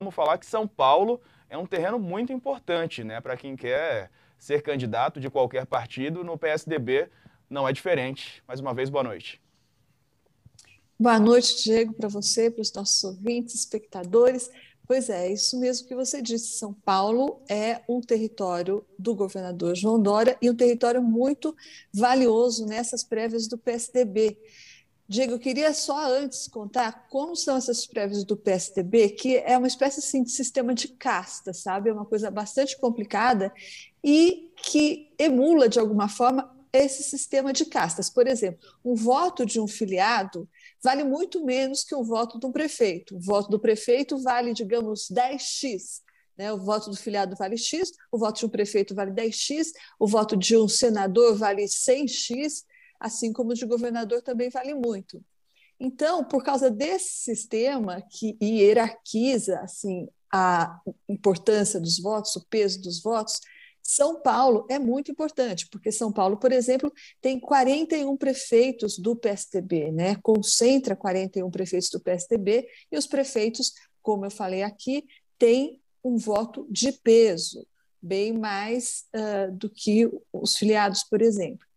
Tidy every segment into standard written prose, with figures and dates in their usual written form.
Vamos falar que São Paulo é um terreno muito importante, né, para quem quer ser candidato de qualquer partido. No PSDB não é diferente. Mais uma vez, boa noite. Boa noite, Diego, para você, para os nossos ouvintes, espectadores. Pois é isso mesmo que você disse. São Paulo é um território do governador João Dória e um território muito valioso nessas prévias do PSDB. Diego, eu queria só antes contar como são essas prévias do PSDB, que é uma espécie assim, de sistema de casta, sabe? É uma coisa bastante complicada e que emula, de alguma forma, esse sistema de castas. Por exemplo, um voto de um filiado vale muito menos que o voto de um prefeito. O voto do prefeito vale, digamos, 10x. Né? O voto do filiado vale X, o voto de um prefeito vale 10x, o voto de um senador vale 100x, assim como o de governador também vale muito. Então, por causa desse sistema que hierarquiza assim, a importância dos votos, o peso dos votos, São Paulo é muito importante, porque São Paulo, por exemplo, tem 41 prefeitos do PSDB, né? Concentra 41 prefeitos do PSDB e os prefeitos, como eu falei aqui, têm um voto de peso, bem mais do que os filiados, por exemplo.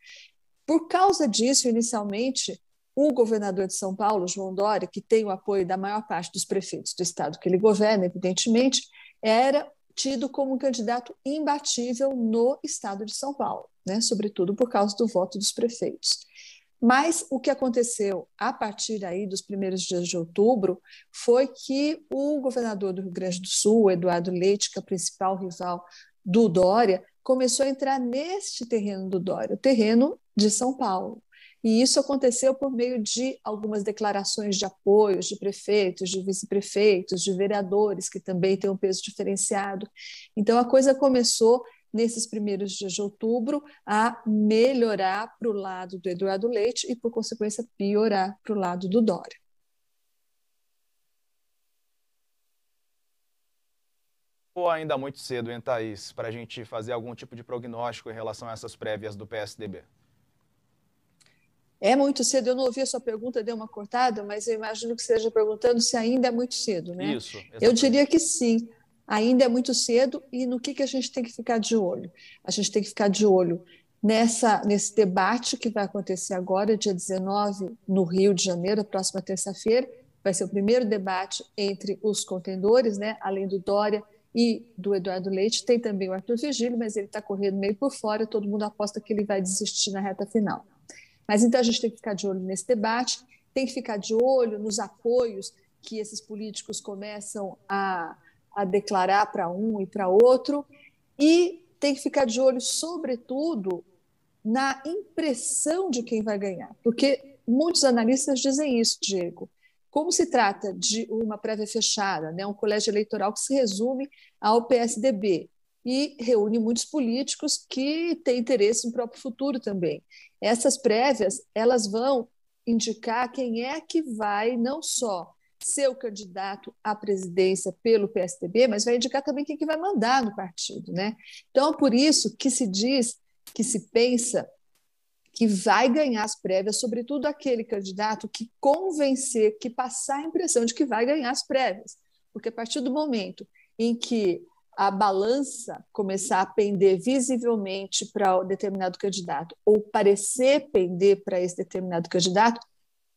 Por causa disso, inicialmente, o governador de São Paulo, João Dória, que tem o apoio da maior parte dos prefeitos do estado que ele governa, evidentemente, era tido como um candidato imbatível no estado de São Paulo, né? Sobretudo por causa do voto dos prefeitos. Mas o que aconteceu a partir aí dos primeiros dias de outubro foi que o governador do Rio Grande do Sul, Eduardo Leite, que é o principal rival do Dória, começou a entrar neste terreno do Dória, o terreno de São Paulo. E isso aconteceu por meio de algumas declarações de apoios de prefeitos, de vice-prefeitos, de vereadores, que também têm um peso diferenciado. Então, a coisa começou, nesses primeiros dias de outubro, a melhorar para o lado do Eduardo Leite e, por consequência, piorar para o lado do Dória. Ou ainda muito cedo, hein, Thaís, para a gente fazer algum tipo de prognóstico em relação a essas prévias do PSDB? É muito cedo, eu não ouvi a sua pergunta, deu uma cortada, mas eu imagino que você esteja perguntando se ainda é muito cedo, né? Isso, Eu diria exatamente. que sim, ainda é muito cedo, e no que a gente tem que ficar de olho? A gente tem que ficar de olho nesse debate que vai acontecer agora, dia 19, no Rio de Janeiro, próxima terça-feira, vai ser o primeiro debate entre os contendores, né? Além do Dória e do Eduardo Leite, tem também o Arthur Virgílio, mas ele está correndo meio por fora, todo mundo aposta que ele vai desistir na reta final. Mas então a gente tem que ficar de olho nesse debate, tem que ficar de olho nos apoios que esses políticos começam a declarar para um e para outro, e tem que ficar de olho, sobretudo, na impressão de quem vai ganhar, porque muitos analistas dizem isso, Diego. Como se trata de uma prévia fechada, né, um colégio eleitoral que se resume ao PSDB e reúne muitos políticos que têm interesse no próprio futuro também. Essas prévias, elas vão indicar quem é que vai não só ser o candidato à presidência pelo PSDB, mas vai indicar também quem que vai mandar no partido, né? Então, por isso que se diz, que se pensa que vai ganhar as prévias, sobretudo aquele candidato que convencer, que passar a impressão de que vai ganhar as prévias. Porque a partir do momento em que a balança começar a pender visivelmente para determinado candidato, ou parecer pender para esse determinado candidato,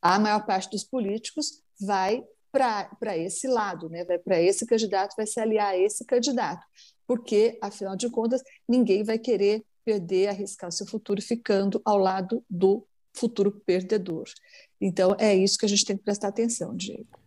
a maior parte dos políticos vai para esse lado, né? Vai para esse candidato, vai se aliar a esse candidato, porque, afinal de contas, ninguém vai querer perder, arriscar seu futuro ficando ao lado do futuro perdedor. Então, é isso que a gente tem que prestar atenção, Diego.